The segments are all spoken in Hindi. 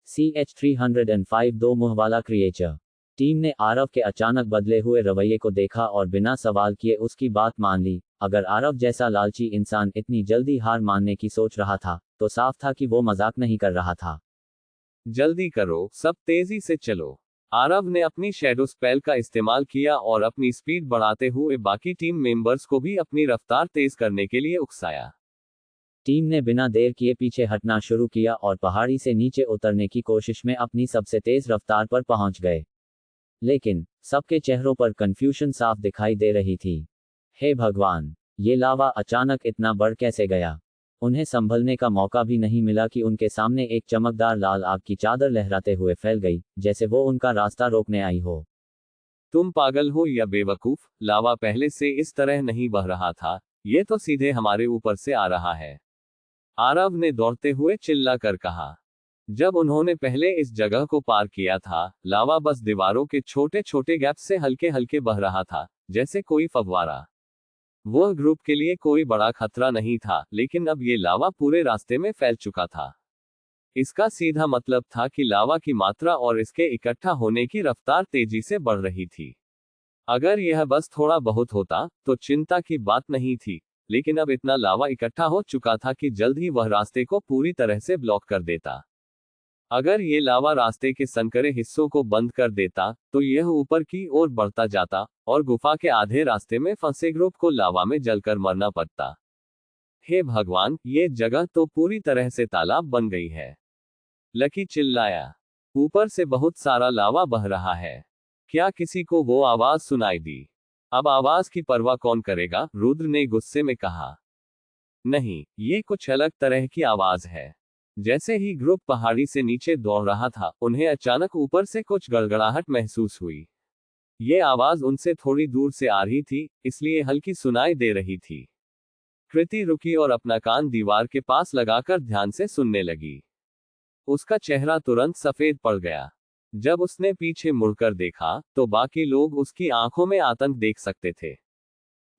CH-305 दो मुंह वाला क्रिएचर। टीम ने आरव के अचानक बदले हुए रवैये को देखा और बिना सवाल किए उसकी बात मान ली। अगर आरव जैसा लालची इंसान इतनी जल्दी हार मानने की सोच रहा था, तो साफ था कि वो मजाक नहीं कर रहा था। जल्दी करो, सब तेजी से चलो। आरव ने अपनी शैडो स्पेल का इस्तेमाल किया और अपनी स्पीड बढ़ाते हुए बाकी टीम मेंबर्स को भी अपनी रफ्तार तेज करने के लिए उकसाया। टीम ने बिना देर किए पीछे हटना शुरू किया और पहाड़ी से नीचे उतरने की कोशिश में अपनी सबसे तेज रफ्तार पर पहुंच गए। लेकिन सबके चेहरों पर कंफ्यूजन साफ दिखाई दे रही थी। हे भगवान, ये लावा अचानक इतना बढ़ कैसे गया? उन्हें संभलने का मौका भी नहीं मिला कि उनके सामने एक चमकदार लाल आग की चादर लहराते हुए फैल गई, जैसे वो उनका रास्ता रोकने आई हो। तुम पागल हो या बेवकूफ? लावा पहले से इस तरह नहीं बह रहा था, ये तो सीधे हमारे ऊपर से आ रहा है, आरव ने दौड़ते हुए चिल्ला कर कहा। जब उन्होंने पहले इस जगह को पार किया था, लावा बस दीवारों के छोटे छोटे गैप से हल्के हल्के बह रहा था, जैसे कोई फव्वारा। वह ग्रुप के लिए कोई बड़ा खतरा नहीं था, लेकिन अब ये लावा पूरे रास्ते में फैल चुका था। इसका सीधा मतलब था कि लावा की मात्रा और इसके इकट्ठा होने की रफ्तार तेजी से बढ़ रही थी। अगर यह बस थोड़ा बहुत होता, तो चिंता की बात नहीं थी, लेकिन अब इतना लावा इकट्ठा हो चुका था कि जल्द ही वह रास्ते को पूरी तरह से ब्लॉक कर देता। अगर ये लावा रास्ते के संकरे हिस्सों को बंद कर देता, तो यह ऊपर की ओर बढ़ता जाता और गुफा के आधे रास्ते में फंसे ग्रुप को लावा में जलकर मरना पड़ता। हे भगवान, ये जगह तो पूरी तरह से तालाब बन गई है, लकी चिल्लाया। ऊपर से बहुत सारा लावा बह रहा है। क्या किसी को वो आवाज सुनाई दी? अब आवाज की परवाह कौन करेगा? रुद्र ने गुस्से में कहा। नहीं, ये कुछ अलग तरह की आवाज है। जैसे ही ग्रुप पहाड़ी से नीचे दौड़ रहा था, उन्हें अचानक ऊपर से कुछ गड़गड़ाहट महसूस हुई। ये आवाज उनसे थोड़ी दूर से आ रही थी, इसलिए हल्की सुनाई दे रही थी। कृति रुकी और अपना कान दीवार के पास लगाकर ध्यान से सुनने लगी। उसका चेहरा तुरंत सफेद पड़ गया। जब उसने पीछे मुड़कर देखा, तो बाकी लोग उसकी आंखों में आतंक देख सकते थे।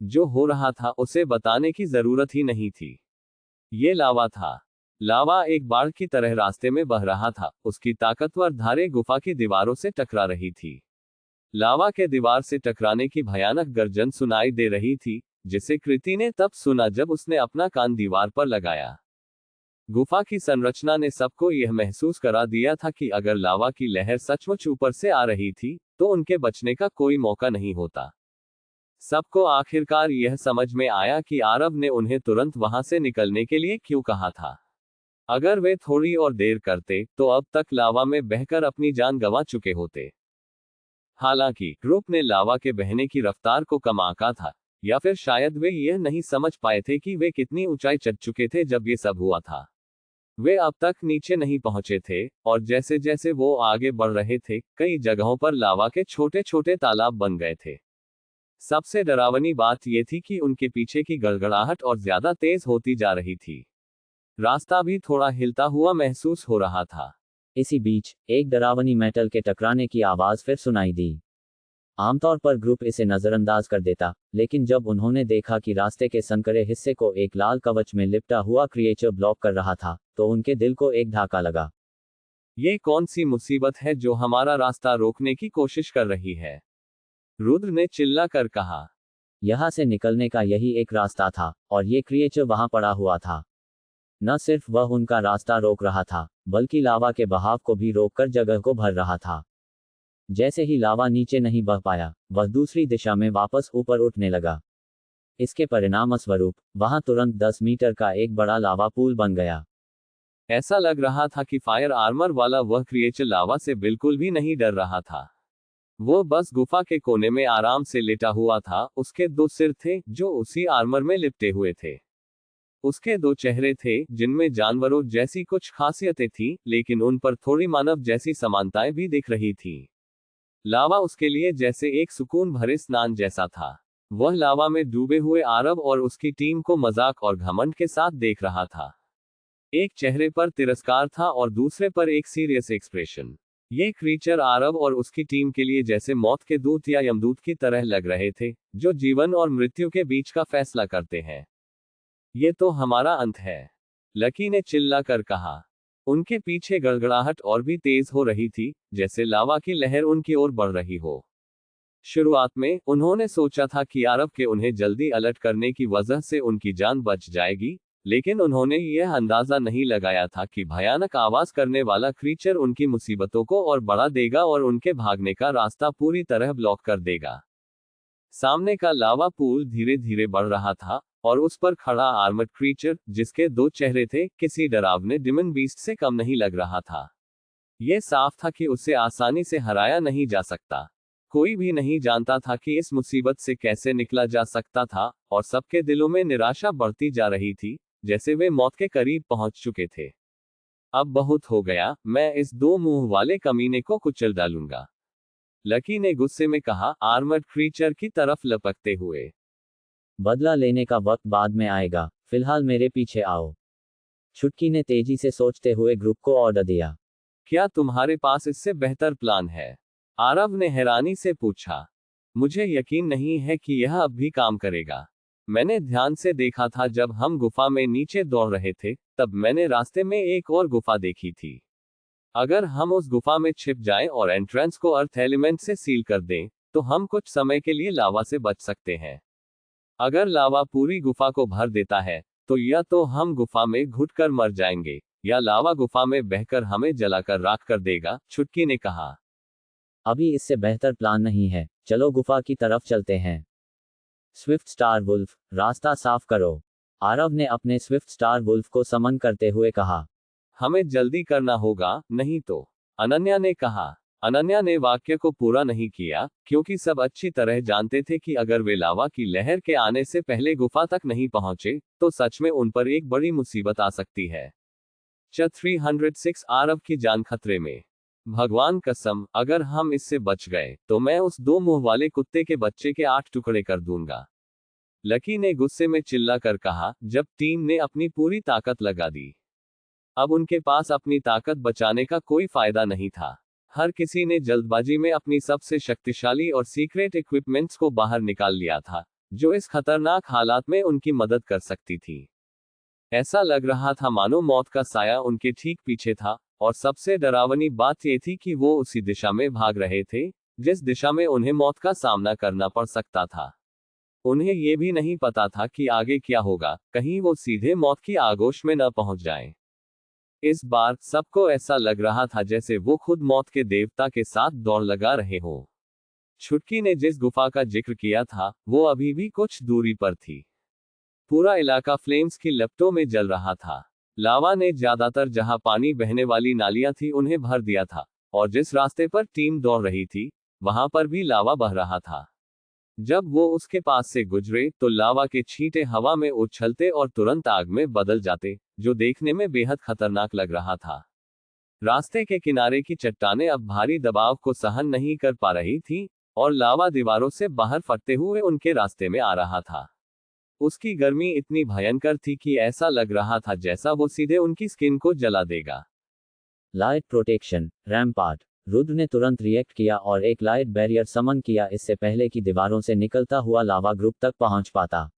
जो हो रहा था उसे बताने की जरूरत ही नहीं थी। ये लावा था। लावा एक बाढ़ की तरह रास्ते में बह रहा था, उसकी ताकतवर धारें गुफा की दीवारों से टकरा रही थी। लावा के दीवार से टकराने की भयानक गर्जन सुनाई दे रही थी, जिसे कृति ने तब सुना जब उसने अपना कान दीवार पर लगाया। गुफा की संरचना ने सबको यह महसूस करा दिया था कि अगर लावा की लहर सचमुच ऊपर से आ रही थी, तो उनके बचने का कोई मौका नहीं होता। सबको आखिरकार यह समझ में आया कि आरव ने उन्हें तुरंत वहां से निकलने के लिए क्यों कहा था। अगर वे थोड़ी और देर करते, तो अब तक लावा में बहकर अपनी जान गंवा चुके होते। हालांकि ग्रुप ने लावा के बहने की रफ्तार को कम आंका था, या फिर शायद वे यह नहीं समझ पाए थे कि वे कितनी ऊंचाई चढ़ चुके थे जब ये सब हुआ था। वे अब तक नीचे नहीं पहुंचे थे, और जैसे जैसे वो आगे बढ़ रहे थे, कई जगहों पर लावा के छोटे छोटे तालाब बन गए थे। सबसे डरावनी बात यह थी कि उनके पीछे की गड़गड़ाहट और ज्यादा तेज होती जा रही थी। रास्ता भी थोड़ा हिलता हुआ महसूस हो रहा था। इसी बीच एक डरावनी मेटल के टकराने की आवाज फिर सुनाई दी। आमतौर पर ग्रुप इसे नजरअंदाज कर देता, लेकिन जब उन्होंने देखा कि रास्ते के संकरे हिस्से को एक लाल कवच में लिपटा हुआ क्रिएचर ब्लॉक कर रहा था, तो उनके दिल को एक धक्का लगा। ये कौन सी मुसीबत है जो हमारा रास्ता रोकने की कोशिश कर रही है? रुद्र ने चिल्ला कर कहा। यहाँ से निकलने का यही एक रास्ता था, और ये क्रिएचर वहां पड़ा हुआ था। न सिर्फ वह उनका रास्ता रोक रहा था, बल्कि लावा के बहाव को भी रोककर जगह को भर रहा था। जैसे ही लावा नीचे नहीं बह पाया, वह दूसरी दिशा में वापस ऊपर उठने लगा। इसके परिणामस्वरूप वहां तुरंत 10 मीटर का एक बड़ा लावा पूल बन गया। ऐसा लग रहा था कि फायर आर्मर वाला वह क्रिएचर लावा से बिल्कुल भी नहीं डर रहा था। वो बस गुफा के कोने में आराम से लेटा हुआ था। उसके 2 सिर थे, जो उसी आर्मर में लिपटे हुए थे। उसके 2 चेहरे थे, जिनमें जानवरों जैसी कुछ खासियतें थीं, लेकिन उन पर थोड़ी मानव जैसी समानताएं भी दिख रही थीं। लावा उसके लिए जैसे एक सुकून भरे स्नान जैसा था। वह लावा में डूबे हुए आरव और उसकी टीम को मजाक और घमंड के साथ देख रहा था। एक चेहरे पर तिरस्कार था और दूसरे पर एक सीरियस एक्सप्रेशन। ये क्रीचर आरव और उसकी टीम के लिए जैसे मौत के दूत या यमदूत की तरह लग रहे थे, जो जीवन और मृत्यु के बीच का फैसला करते हैं। ये तो हमारा अंत है, लकी ने चिल्ला कर कहा। उनके पीछे गड़गड़ाहट और भी तेज हो रही थी, जैसे लावा की लहर उनकी ओर बढ़ रही हो। शुरुआत में उन्होंने सोचा था कि आरव के उन्हें जल्दी अलर्ट करने की वजह से उनकी जान बच जाएगी, लेकिन उन्होंने यह अंदाजा नहीं लगाया था कि भयानक आवाज करने वाला क्रीचर उनकी मुसीबतों को और बढ़ा देगा और उनके भागने का रास्ता पूरी तरह ब्लॉक कर देगा। सामने का लावा पूल धीरे धीरे बढ़ रहा था, और उस पर खड़ा आर्मर्ड क्रीचर, जिसके 2 चेहरे थे, किसी डरावने डिमन बीस्ट से कम नहीं लग रहा था। यह साफ था कि उसे आसानी से हराया नहीं जा सकता। कोई भी नहीं जानता था कि इस मुसीबत से कैसे निकला जा सकता था, और सबके दिलों में निराशा बढ़ती जा रही थी, जैसे वे मौत के करीब पहुंच चुके थे। अब बहुत हो गया, मैं इस 2 मुंह वाले कमीने को कुचल डालूंगा, लकी ने गुस्से में कहा, आर्मर्ड क्रीचर की तरफ लपकते हुए। बदला लेने का वक्त बाद में आएगा, फिलहाल मेरे पीछे आओ। छुटकी ने तेजी से सोचते हुए ग्रुप को ऑर्डर दिया। क्या तुम्हारे पास इससे बेहतर प्लान है? आरव ने हैरानी से पूछा। मुझे यकीन नहीं है कि यह अब भी काम करेगा। मैंने ध्यान से देखा था जब हम गुफा में नीचे दौड़ रहे थे, तब मैंने रास्ते में एक और गुफा देखी थी। अगर हम उस गुफा में छिप जाएं और एंट्रेंस को अर्थ एलिमेंट से सील कर दें, तो हम कुछ समय के लिए लावा से बच सकते हैं। अगर लावा पूरी गुफा को भर देता है, तो या तो हम गुफा में घुटकर मर जाएंगे, या लावा गुफा में बहकर हमें जलाकर राख कर देगा, छुटकी ने कहा। अभी इससे बेहतर प्लान नहीं है, चलो गुफा की तरफ चलते हैं। स्विफ्ट स्टार वुल्फ, रास्ता साफ करो। आरव ने अपने स्विफ्ट स्टार वुल्फ को समन करते हुए कहा। हमें जल्दी करना होगा, नहीं तो, अनन्या ने कहा। अनन्या ने वाक्य को पूरा नहीं किया, क्योंकि सब अच्छी तरह जानते थे कि अगर वे लावा की लहर के आने से पहले गुफा तक नहीं पहुंचे, तो सच में उन पर एक बड़ी मुसीबत आ सकती है। 306 आरव की जान खतरे में। भगवान कसम, अगर हम इससे बच गए, तो मैं उस 2 मुंह वाले कुत्ते के बच्चे के 8 टुकड़े कर दूंगा, लकी ने गुस्से में चिल्लाकर कहा, जब टीम ने अपनी पूरी ताकत लगा दी। अब उनके पास अपनी ताकत बचाने का कोई फायदा नहीं था। हर किसी ने जल्दबाजी में अपनी सबसे शक्तिशाली और सीक्रेट इक्विपमेंट्स को बाहर निकाल लिया था, जो इस खतरनाक हालात में उनकी मदद कर सकती थी। ऐसा लग रहा था मानो मौत का साया उनके ठीक पीछे था, और सबसे डरावनी बात यह थी कि वो उसी दिशा में भाग रहे थे, जिस दिशा में उन्हें मौत का सामना करना पड़ सकता था। उन्हें यह भी नहीं पता था कि आगे क्या होगा, कहीं वो सीधे मौत की आगोश में न पहुंच जाएं। इस बार सबको ऐसा लग रहा था जैसे वो खुद मौत के देवता के साथ दौड़ लगा रहे हो। छुटकी ने जिस गुफा का जिक्र किया था, वो अभी भी कुछ दूरी पर थी। पूरा इलाका फ्लेम्स की लपटों में जल रहा था। लावा ने ज्यादातर जहां पानी बहने वाली नालियां थी उन्हें भर दिया था, और जिस रास्ते पर टीम दौड़ रही थी, वहां पर भी लावा बह रहा था। जब वो उसके पास से गुजरे, तो लावा के छींटे हवा में उछलते और तुरंत आग में बदल जाते, जो देखने में बेहद खतरनाक लग रहा था। रास्ते के किनारे की चट्टानें अब भारी दबाव को सहन नहीं कर पा रही थीं, और लावा दीवारों से बाहर फटते हुए उनके रास्ते में आ रहा था। उसकी गर्मी इतनी भयंकर थी कि ऐसा लग रहा था जैसा वो सीधे उनकी स्किन को जला देगा। Light protection, rampart. रुद्र ने तुरंत रिएक्ट किया और एक लाइट बैरियर समन किया, इससे पहले कि दीवारों से निकलता हुआ लावा ग्रुप तक पहुंच पाता।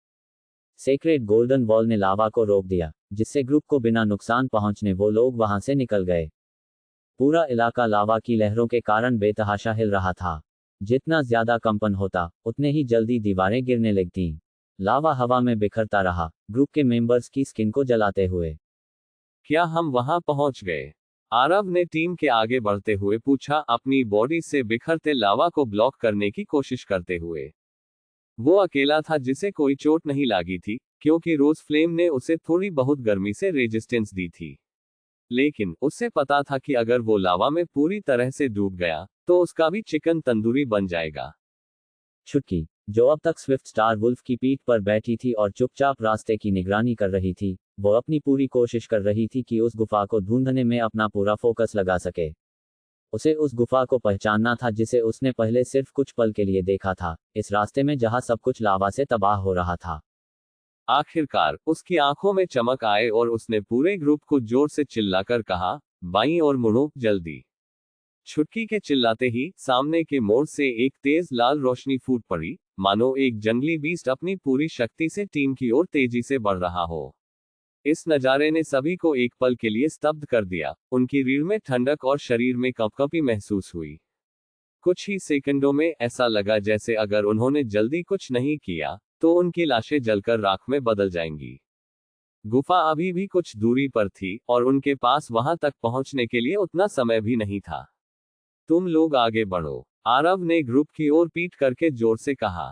सेक्रेट गोल्डन वॉल ने लावा को रोक दिया, जिससे ग्रुप को बिना नुकसान पहुंचने वो लोग वहां से निकल गए। पूरा इलाका लावा की लहरों के कारण बेतहाशा हिल रहा था। जितना ज्यादा कंपन होता, उतने ही जल्दी दीवारें गिरने लगतीं। लावा हवा में बिखरता रहा, ग्रुप के मेंबर्स की स्किन को जलाते हुए। क्या हम वहां पहुंच गए? आरव ने टीम के आगे बढ़ते हुए पूछा, अपनी बॉडी से बिखरते लावा को ब्लॉक करने की कोशिश करते हुए। वो अकेला था जिसे कोई चोट नहीं लगी थी, क्योंकि रोज फ्लेम ने उसे थोड़ी बहुत गर्मी से रेजिस्टेंस दी थी। लेकिन उसे पता था कि अगर वो लावा में पूरी तरह से डूब गया, तो उसका भी चिकन तंदूरी बन जाएगा। छुटकी, जो अब तक स्विफ्ट स्टार वुल्फ की पीठ पर बैठी थी और चुपचाप रास्ते की निगरानी कर रही थी, वो अपनी पूरी कोशिश कर रही थी कि उस गुफा को ढूंढने में अपना पूरा फोकस लगा सके। उसे उस गुफा को पहचानना था जिसे उसने पहले सिर्फ कुछ पल के लिए देखा था, इस रास्ते में जहां सब कुछ लावा से तबाह हो रहा था। आखिरकार उसकी आंखों में चमक आए और उसने पूरे ग्रुप को जोर से चिल्लाकर कहा, बाईं ओर मुड़ो, जल्दी। छुटकी के चिल्लाते ही सामने के मोड़ से एक तेज लाल रोशनी फूट पड़ी, मानो एक जंगली बीस्ट अपनी पूरी शक्ति से टीम की ओर तेजी से बढ़ रहा हो। इस नजारे ने सभी को एक पल के लिए स्तब्ध कर दिया। उनकी रीढ़ में ठंडक और शरीर में कंपकंपी महसूस हुई। कुछ ही सेकंडों में ऐसा लगा जैसे अगर उन्होंने जल्दी कुछ नहीं किया तो उनकी लाशें जलकर राख में बदल जाएंगी। गुफा अभी भी कुछ दूरी पर थी और उनके पास वहां तक पहुंचने के लिए उतना समय भी नहीं था। तुम लोग आगे बढ़ो, आरव ने ग्रुप की ओर पीट करके जोर से कहा।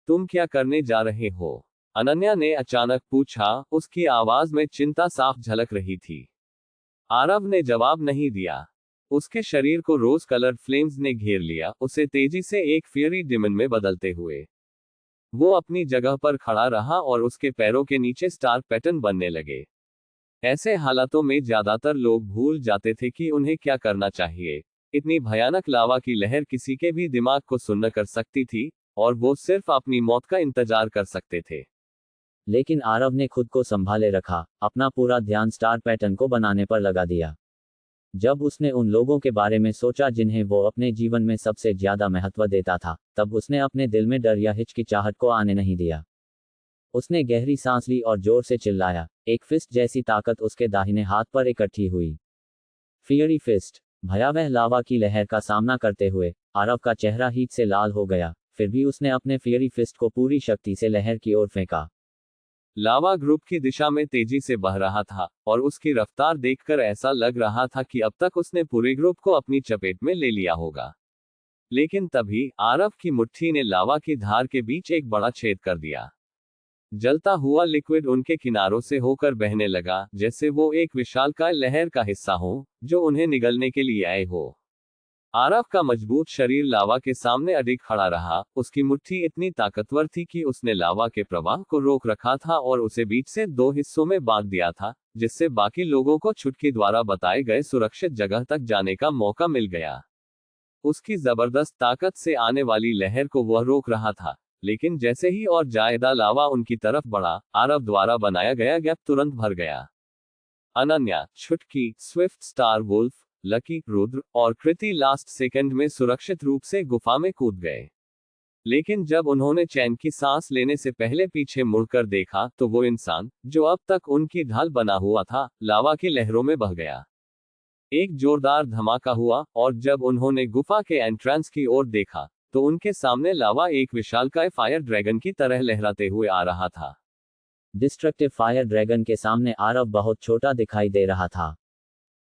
तुम क्या करने जा रहे हो? अनन्या ने अचानक पूछा, उसकी आवाज में चिंता साफ झलक रही थी। आरव ने जवाब नहीं दिया। उसके शरीर को रोज कलर्ड फ्लेम्स ने घेर लिया, उसे तेजी से एक फियरी डिमन में बदलते हुए। वो अपनी जगह पर खड़ा रहा और उसके पैरों के नीचे स्टार पैटर्न बनने लगे। ऐसे हालातों में ज्यादातर लोग भूल जाते थे कि उन्हें क्या करना चाहिए। इतनी भयानक लावा की लहर किसी के भी दिमाग को सुन्न कर सकती थी और वो सिर्फ अपनी मौत का इंतजार कर सकते थे। लेकिन आरव ने खुद को संभाले रखा, अपना पूरा ध्यान स्टार पैटर्न को बनाने पर लगा दिया। जब उसने उन लोगों के बारे में सोचा जिन्हें वो अपने जीवन में सबसे ज्यादा महत्व देता था, तब उसने अपने दिल में डर या हिचकिचाहट को आने नहीं दिया। उसने गहरी सांस ली और जोर से चिल्लाया। एक फिस्ट जैसी ताकत उसके दाहिने हाथ पर इकट्ठी हुई। Fiery fist. भयावह लावा की लहर का सामना करते हुए आरव का चेहरा हीट से लाल हो गया, फिर भी उसने अपने फियरी फिस्ट को पूरी शक्ति से लहर की ओर फेंका। लावा ग्रुप की दिशा में तेजी से बह रहा था और उसकी रफ्तार देखकर ऐसा लग रहा था कि अब तक उसने पूरे ग्रुप को अपनी चपेट में ले लिया होगा। लेकिन तभी आरव की मुट्ठी ने लावा की धार के बीच एक बड़ा छेद कर दिया। जलता हुआ लिक्विड उनके किनारों से होकर बहने लगा, जैसे वो एक विशालकाय लहर का हिस्सा हो जो उन्हें निगलने के लिए आए हो। आरव का मजबूत शरीर लावा के सामने अडिग खड़ा रहा। उसकी मुट्ठी इतनी ताकतवर थी कि उसने लावा के प्रवाह को रोक रखा था और उसे बीच से दो हिस्सों में बांट दिया था, जिससे बाकी लोगों को छुटकी द्वारा बताए गए सुरक्षित जगह तक जाने का मौका मिल गया। उसकी जबरदस्त ताकत से आने वाली लहर को वह रोक रहा था, लेकिन जैसे ही और ज्यादा लावा उनकी तरफ बढ़ा, आरव द्वारा बनाया गया गैप तुरंत भर गया। Ananya, Chutki, Swift, Star Wolf, Lucky, Rudra और कृति लास्ट सेकंड में सुरक्षित रूप से गुफा में कूद गए। लेकिन जब उन्होंने चैन की सांस लेने से पहले पीछे मुड़कर देखा तो वो इंसान, जो अब तक उनकी ढाल बना हुआ था, लावा की लहरों में बह गया। एक जोरदार धमाका हुआ और जब उन्होंने गुफा के एंट्रेंस की ओर देखा तो उनके सामने लावा एक विशालकाय फायर ड्रैगन की तरह लहराते हुए आ रहा था। डिस्ट्रक्टिव फायर ड्रैगन के सामने आरव बहुत छोटा दिखाई दे रहा था।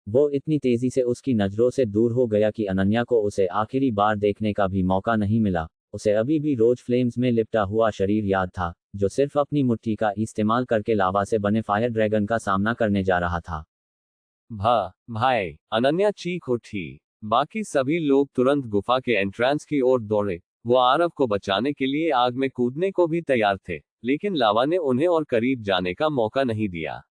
वो इतनी तेजी से उसकी नजरों से दूर हो गया कि अनन्या को उसे आखिरी बार देखने का भी मौका नहीं मिला। उसे अभी भी रोज फ्लेम्स में लिपटा हुआ शरीर याद था, जो सिर्फ अपनी मुट्ठी का इस्तेमाल करके लावा से बने फायर ड्रैगन का सामना करने जा रहा था। भाई, अनन्या चीख उठी। बाकी सभी लोग तुरंत गुफा के एंट्रेंस की ओर दौड़े। वो आरव को बचाने के लिए आग में कूदने को भी तैयार थे, लेकिन लावा ने उन्हें और करीब जाने का मौका नहीं दिया।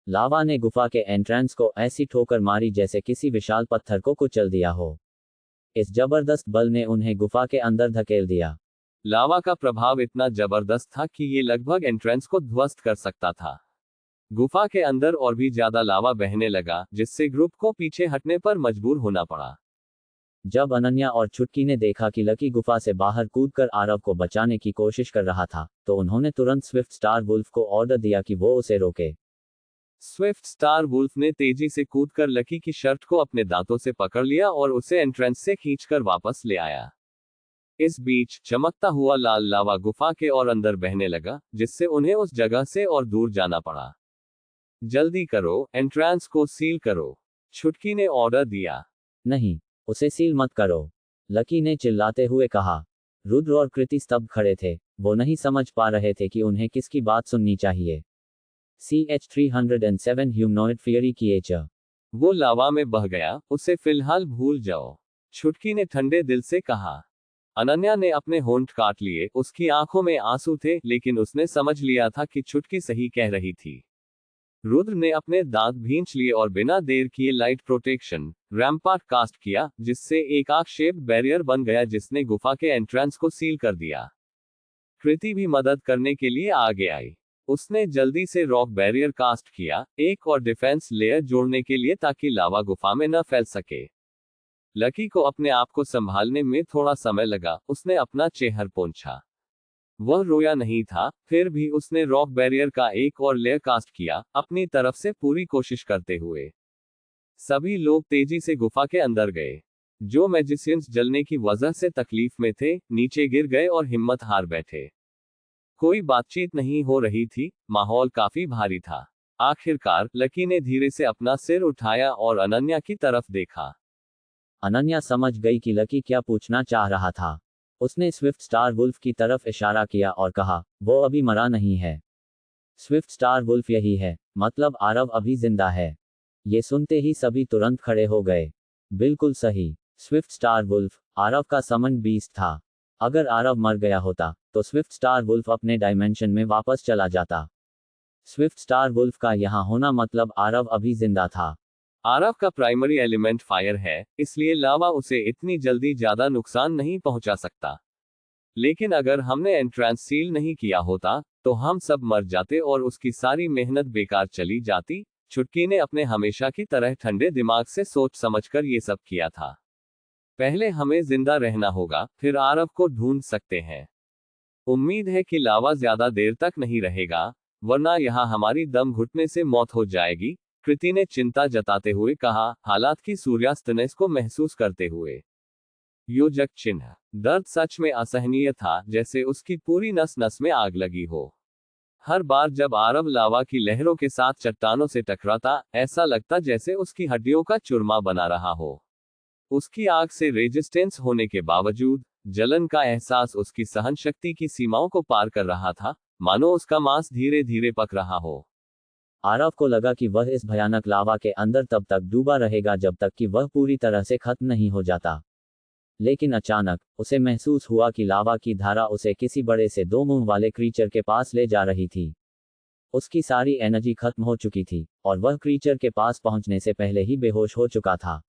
लावा ने गुफा के एंट्रेंस को ऐसी ठोकर मारी जैसे किसी विशाल पत्थर को कुचल दिया हो। इस जबरदस्त बल ने उन्हें गुफा के अंदर धकेल दिया। लावा का प्रभाव इतना जबरदस्त था कि ये लगभग एंट्रेंस को ध्वस्त कर सकता था। गुफा के अंदर और भी ज्यादा लावा बहने लगा, जिससे ग्रुप को पीछे हटने पर मजबूर होना पड़ा। जब अनन्या और छुटकी ने देखा कि लकी गुफा से बाहर कूदकर आरव को बचाने की कोशिश कर रहा था, तो उन्होंने तुरंत स्विफ्ट स्टार वुल्फ को ऑर्डर दिया कि वो उसे रोके। स्विफ्ट स्टार वुल्फ ने तेजी से कूदकर लकी की शर्ट को अपने दांतों से पकड़ लिया और उसे एंट्रेंस से खींचकर वापस ले आया। इस बीच चमकता हुआ लाल लावा गुफा के और अंदर बहने लगा, जिससे उन्हें उस जगह से और दूर जाना पड़ा। जल्दी करो, एंट्रेंस को सील करो, छुटकी ने ऑर्डर दिया। नहीं, उसे सील मत करो, लकी ने चिल्लाते हुए कहा। रुद्र और कृति स्तब्ध खड़े थे। वो नहीं समझ पा रहे थे कि उन्हें किसकी बात सुननी चाहिए। CH-307 humanoid fiery creature. वो लावा में बह गया, उसे फिलहाल भूल जाओ, छुटकी ने ठंडे दिल से कहा। अनन्या ने अपने होंठ काट लिए। उसकी आंखों में आंसू थे, लेकिन उसने समझ लिया था कि छुटकी सही कह रही थी। रुद्र ने अपने दांत भींच लिए और बिना देर किए लाइट प्रोटेक्शन रैम्पार्ट कास्ट किया, जिससे एक आर्क शेप बैरियर बन गया जिसने गुफा के एंट्रेंस को सील कर दिया। कृति भी मदद करने के लिए आगे आई। उसने जल्दी से रॉक बैरियर कास्ट किया, एक और डिफेंस लेयर जोड़ने के लिए, ताकि लावा गुफा में न फैल सके। लकी को अपने आप को संभालने में थोड़ा समय लगा। उसने अपना चेहरा पोंछा। वह रोया नहीं था, फिर भी उसने रॉक बैरियर का एक और लेयर कास्ट किया, अपनी तरफ से पूरी कोशिश करते हुए। सभी लोग तेजी से गुफा के अंदर गए। जो मैजिशियंस जलने की वजह से तकलीफ में थे, नीचे गिर गए और हिम्मत हार बैठे। कोई बातचीत नहीं हो रही थी, माहौल काफी भारी था। आखिरकार लकी ने धीरे से अपना सिर उठाया और अनन्या की तरफ देखा। अनन्या समझ गई कि लकी क्या पूछना चाह रहा था। उसने स्विफ्ट स्टार वुल्फ की तरफ इशारा किया और कहा, वो अभी मरा नहीं है। स्विफ्ट स्टार वुल्फ यही है, मतलब आरव अभी जिंदा है। ये सुनते ही सभी तुरंत खड़े हो गए। बिल्कुल सही, स्विफ्ट स्टार वुल्फ आरव का समन बीस्ट था। अगर आरव मर गया होता तो स्विफ्ट स्टार वुल्फ अपने डायमेंशन में वापस चला जाता। स्विफ्ट स्टार वुल्फ का यहाँ होना मतलब आरव अभी जिंदा था। आरव का प्राइमरी एलिमेंट फायर है, इसलिए लावा उसे इतनी जल्दी ज्यादा नुकसान नहीं पहुंचा सकता। लेकिन अगर हमने एंट्रेंस सील नहीं किया होता, तो हम सब मर जाते और उसकी सारी मेहनत बेकार चली जाती। छुटकी ने अपने हमेशा की तरह ठंडे दिमाग से सोच समझकर ये सब किया था। पहले हमें जिंदा रहना होगा, फिर आरव को ढूंढ सकते हैं। उम्मीद है कि लावा ज्यादा देर तक नहीं रहेगा, वरना यहाँ हमारी दम घुटने से मौत हो जाएगी, कृति ने चिंता जताते हुए कहा, हालात की सूर्यास्तनेस को महसूस करते हुए। योजक चिन्ह। दर्द सच में असहनीय था, जैसे उसकी पूरी नस नस में आग लगी हो। हर बार जब आरव लावा की लहरों के साथ चट्टानों से टकराता, ऐसा लगता जैसे उसकी हड्डियों का चूरमा बना रहा हो। उसकी आग से रेजिस्टेंस होने के बावजूद जलन का एहसास उसकी सहन शक्ति की सीमाओं को पार कर रहा था, मानो उसका मांस धीरे धीरे पक रहा हो। आरव को लगा कि वह इस भयानक लावा के अंदर तब तक डूबा रहेगा जब तक कि वह पूरी तरह से खत्म नहीं हो जाता। लेकिन अचानक उसे महसूस हुआ कि लावा की धारा उसे किसी बड़े से दो मुंह वाले क्रीचर के पास ले जा रही थी। उसकी सारी एनर्जी खत्म हो चुकी थी और वह क्रीचर के पास पहुंचने से पहले ही बेहोश हो चुका था।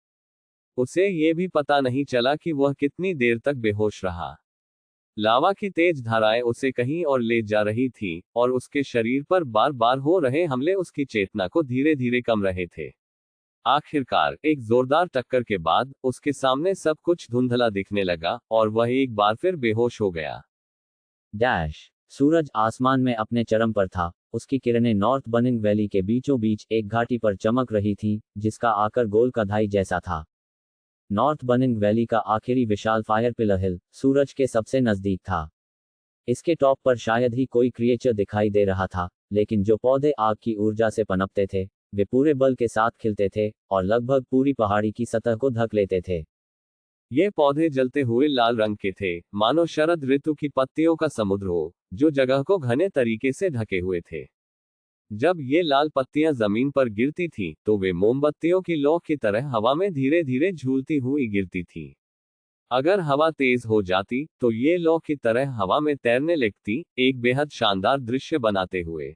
उसे ये भी पता नहीं चला कि वह कितनी देर तक बेहोश रहा। लावा की तेज धाराएं उसे कहीं और ले जा रही थीं, और उसके शरीर पर बार बार हो रहे हमले उसकी चेतना को धीरे धीरे कम रहे थे। आखिरकार एक जोरदार टक्कर के बाद उसके सामने सब कुछ धुंधला दिखने लगा और वह एक बार फिर बेहोश हो गया। डैश। सूरज आसमान में अपने चरम पर था। उसकी किरणें नॉर्थ बनिंग वैली के बीचों बीच एक घाटी पर चमक रही थीं, जिसका आकार गोल कधाई जैसा था। नॉर्थ बनिंग वैली का आखिरी विशाल फायर पिलर हिल सूरज के सबसे नजदीक था। इसके टॉप पर शायद ही कोई क्रिएचर दिखाई दे रहा था, लेकिन जो पौधे आग की ऊर्जा से पनपते थे, वे पूरे बल के साथ खिलते थे और लगभग पूरी पहाड़ी की सतह को ढक लेते थे। ये पौधे जलते हुए लाल रंग के थे, मानो शरद ऋतु की पत्तियों का समुद्र हो, जो जगह को घने तरीके से ढके हुए थे। जब ये लाल पत्तियां जमीन पर गिरती थीं, तो वे मोमबत्तियों की लौ की तरह हवा में धीरे धीरे झूलती हुई गिरती थीं। अगर हवा तेज हो जाती, तो ये लौ की तरह हवा में तैरने लगती, एक बेहद शानदार दृश्य बनाते हुए।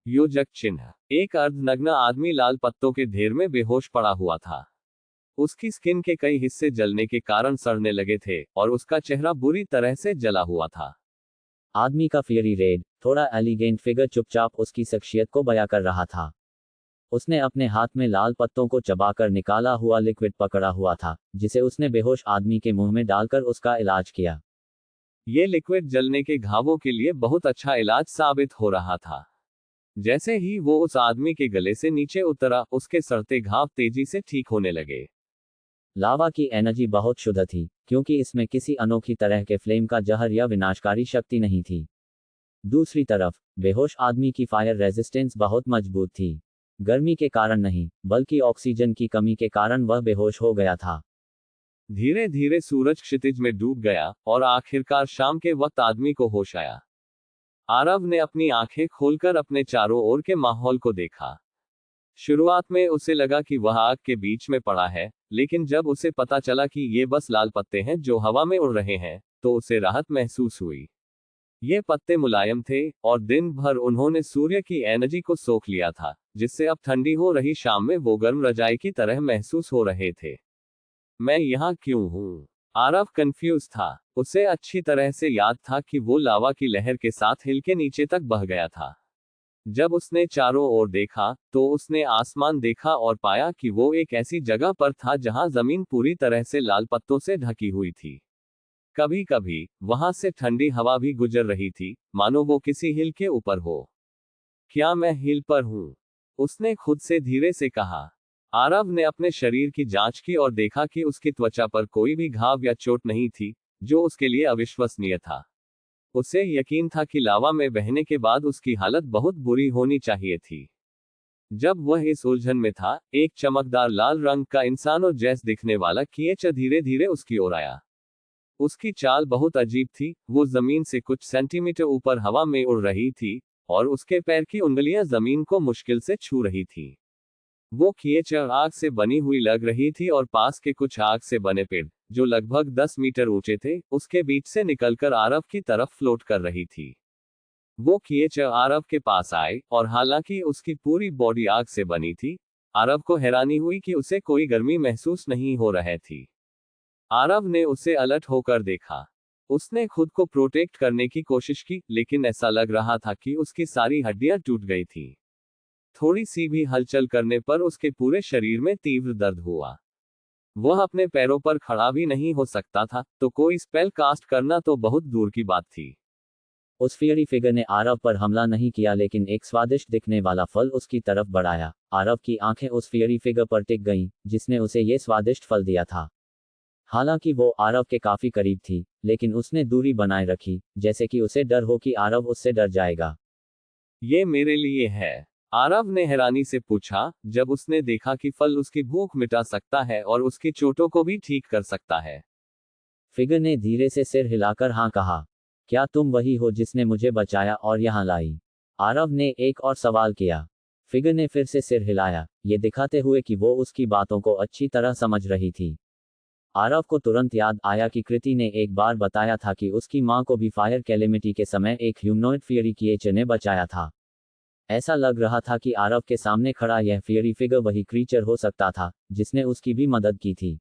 योजक चिन्ह। एक अर्धनग्न आदमी लाल पत्तों के ढेर में बेहोश पड़ा हुआ था। उसकी स्किन के कई हिस्से जलने के कारण सड़ने लगे थे और उसका चेहरा बुरी तरह से जला हुआ था। आदमी का फियरी रेड, थोड़ा एलिगेंट फिगर चुपचाप उसकी शख्सियत को बयां कर रहा था। उसने अपने हाथ में लाल पत्तों को चबाकर निकाला हुआ लिक्विड पकड़ा हुआ था, जिसे उसने बेहोश आदमी के मुंह में डालकर उसका इलाज किया। ये लिक्विड जलने के घावों के लिए बहुत अच्छा इलाज साबित हो रहा था। जैसे ही वो उस आदमी के गले से नीचे उतरा, उसके सड़ते घाव तेजी से ठीक होने लगे। लावा की एनर्जी बहुत शुद्ध थी, क्योंकि इसमें किसी अनोखी तरह के फ्लेम का जहर या विनाशकारी शक्ति नहीं थी। दूसरी तरफ बेहोश आदमी की फायर रेजिस्टेंस बहुत मजबूत थी। गर्मी के कारण नहीं, बल्कि ऑक्सीजन की कमी के कारण वह बेहोश हो गया था। धीरे धीरे सूरज क्षितिज में डूब गया और आखिरकार शाम के वक्त आदमी को होश आया। आरव ने अपनी आंखें खोलकर अपने चारों ओर के माहौल को देखा। शुरुआत में उसे लगा कि वह आग के बीच में पड़ा है, लेकिन जब उसे पता चला कि ये बस लाल पत्ते हैं जो हवा में उड़ रहे हैं, तो उसे राहत महसूस हुई। ये पत्ते मुलायम थे और दिन भर उन्होंने सूर्य की एनर्जी को सोख लिया था, जिससे अब ठंडी हो रही शाम में वो गर्म रजाई की तरह महसूस हो रहे थे। मैं यहाँ क्यों हूँ? आरव कंफ्यूज था। उसे अच्छी तरह से याद था कि वो लावा की लहर के साथ हिल के नीचे तक बह गया था। जब उसने चारों ओर देखा, तो उसने आसमान देखा और पाया कि वो एक ऐसी जगह पर था जहां जमीन पूरी तरह से लाल पत्तों से ढकी हुई थी। कभी कभी वहां से ठंडी हवा भी गुजर रही थी, मानो वो किसी हिल के ऊपर हो। क्या मैं हिल पर हूं? उसने खुद से धीरे से कहा। आरव ने अपने शरीर की जांच की और देखा कि उसकी त्वचा पर कोई भी घाव या चोट नहीं थी, जो उसके लिए अविश्वसनीय था। उसे यकीन था कि लावा में बहने के बाद उसकी हालत बहुत बुरी होनी चाहिए थी। जब वह इस उलझन में था, एक चमकदार लाल रंग का इंसानों जैस दिखने वाला कीचड़ धीरे धीरे उसकी ओर आया। उसकी चाल बहुत अजीब थी, वो जमीन से कुछ सेंटीमीटर ऊपर हवा में उड़ रही थी, और उसके पैर की उंगलियां जमीन को मुश्किल से छू रही थी। वो कीचड़ आग से बनी हुई लग रही थी और पास के कुछ आग से बने पेड़, जो लगभग 10 मीटर ऊंचे थे, उसके बीच से निकलकर आरव की तरफ फ्लोट कर रही थी। वो कीचड़ आरव के पास आए, और हालांकि उसकी पूरी बॉडी आग से बनी थी, आरव को हैरानी हुई कि उसे कोई गर्मी महसूस नहीं हो रही थी। आरव ने उसे अलर्ट होकर देखा। उसने खुद को प्रोटेक्ट करने की कोशिश की, लेकिन ऐसा लग रहा था कि उसकी सारी हड्डियां टूट गई थी। थोड़ी सी भी हलचल करने पर उसके पूरे शरीर में तीव्र दर्द हुआ। वह अपने पैरों पर खड़ा भी नहीं हो सकता था, तो कोई स्पेल कास्ट करना तो बहुत दूर की बात थी। उस फियरी फिगर ने आरव पर हमला नहीं किया, लेकिन एक स्वादिष्ट दिखने वाला फल उसकी तरफ बढ़ाया। आरव की आंखें उस फियरी फिगर पर टिक गईं, जिसने उसे ये स्वादिष्ट फल दिया था। हालांकि वो आरव के काफी करीब थी, लेकिन उसने दूरी बनाए रखी, जैसे कि उसे डर हो कि आरव उससे डर जाएगा। ये मेरे लिए है? आरव ने हैरानी से पूछा, जब उसने देखा कि फल उसकी भूख मिटा सकता है और उसकी चोटों को भी ठीक कर सकता है। फिगर ने धीरे से सिर हिलाकर हाँ कहा। क्या तुम वही हो जिसने मुझे बचाया और यहाँ लाई? आरव ने एक और सवाल किया। फिगर ने फिर से सिर हिलाया, ये दिखाते हुए कि वो उसकी बातों को अच्छी तरह समझ रही थी। आरव को तुरंत याद आया कि कृति ने एक बार बताया था कि उसकी मां को भी फायर कैलेमिटी के समय एक ह्यूमनॉइड फियरी क्रिएचर ने बचाया था। ऐसा लग रहा था कि आरव के सामने खड़ा यह फियरी फिगर वही क्रीचर हो सकता था, जिसने उसकी भी मदद की थी।